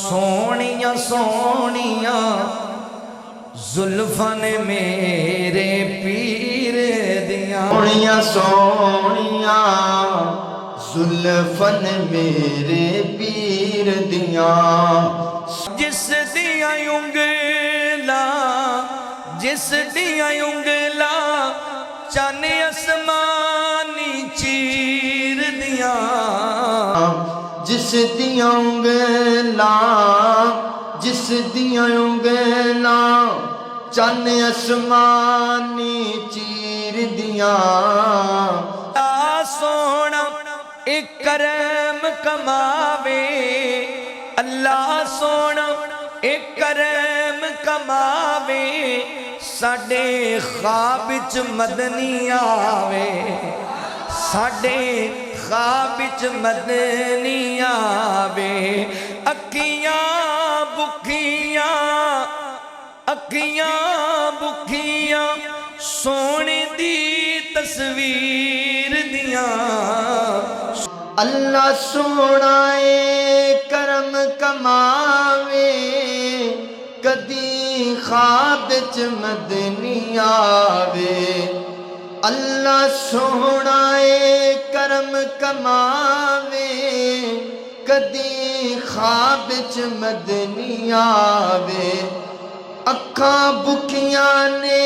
सोनिया सोनिया जुल्फां ने मेरे पीर दियां। सोनिया सोनिया जुल्फां ने मेरे पीर दियां। जिस दियां उंगला जिस दियां उंगला चन आसमानी चीर दियां। जिस दियां उंगला जिस दियां उंगला चन आसमानी चीर दियां। सोना एक करम कमावे अल्लाह सोना एक करम कमावे साडे ख्वाब च मदनी आवे साडे ख्वाब च मदनी आवे। अखियां बुखियां सोने दी तस्वीर दियां। अल्लाह सोना करम कमावे कदी ख्वाब च मदनी आवे। अल्लाह सोना करम कमावे कदी ख्वाब च मदनी आवे। अखां बुखियां ने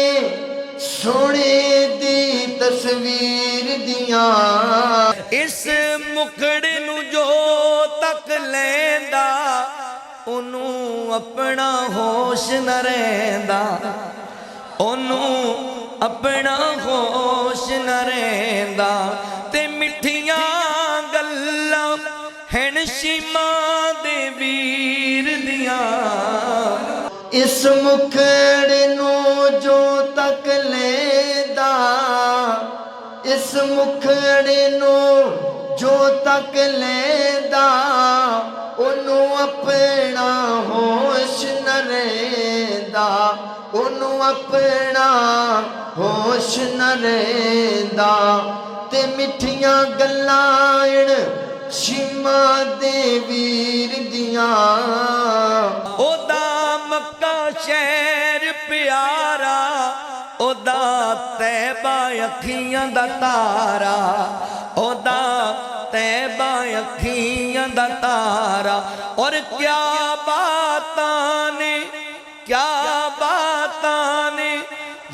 सोने दी तस्वीर दियां। इस मुखड़े नू जो तक लैंदा ओनू अपना होश न रहिंदा ओनू अपना होश न रहिंदा। ते मिठियां गल्लां हैन शिमा दे वीर दियां। इस मुखड़े नू जो तक लेंदा इस मुखड़े नू जो तक लेंदा ओनू अपना होश न रहिंदा ओनू अपना होश न रहिंदा। ते मिठियां गल्लां शिमा दे वीर दियां। ओदा मक्का शहर प्यारा ओदा तैबा अखियां दा तारा ओदा तैबा अखियां दा तारा। और क्या बातां ने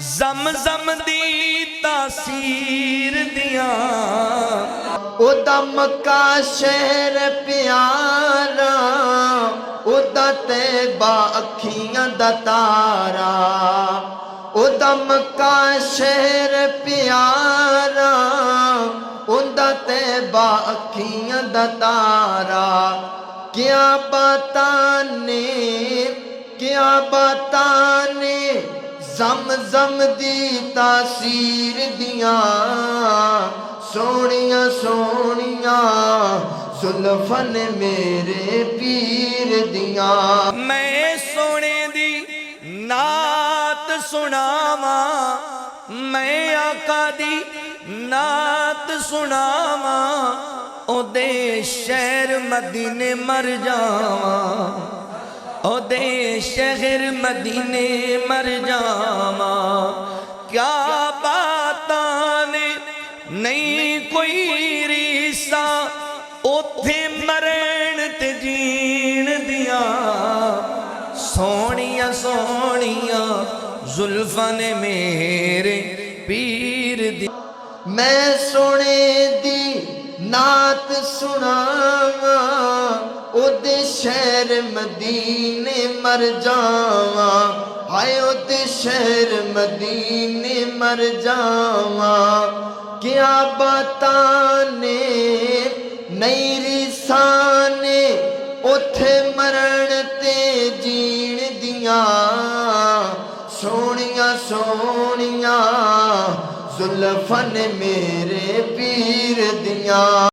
ज़म दी तासीर दियां। ओदा मक्का शहर प्यारा ओदा तैबा अखियां दा तारा। ओदा मक्का शहर प्यारा ओदा तैबा अखियां दा तारा। क्या बातां ने ज़म दी तासीर दियां। सोनिया सोनिया जुल्फां ने मेरे पीर दियां। मैं सोने दी नात सुनावा मैं आका दी नात सुनावा ओदे शहर मदीने मर जावा ओदे शहर मदीने मर जावा। क्या बातां ने नहीं कोई रीसा ओथे मरण ते जीण दियां। सोनिया सोनिया जुल्फां ने मेरे पीर दी। मैं सोने दी नात सुनावा ओदे शहर मदीने मर जावा। हाय ओदे शहर मदीने मर जावा। क्या बातां ने नई रीसा ने ओथे मरण ते जीण दियां। सोनिया सोनिया जुल्फां ने मेरे पीर दियां।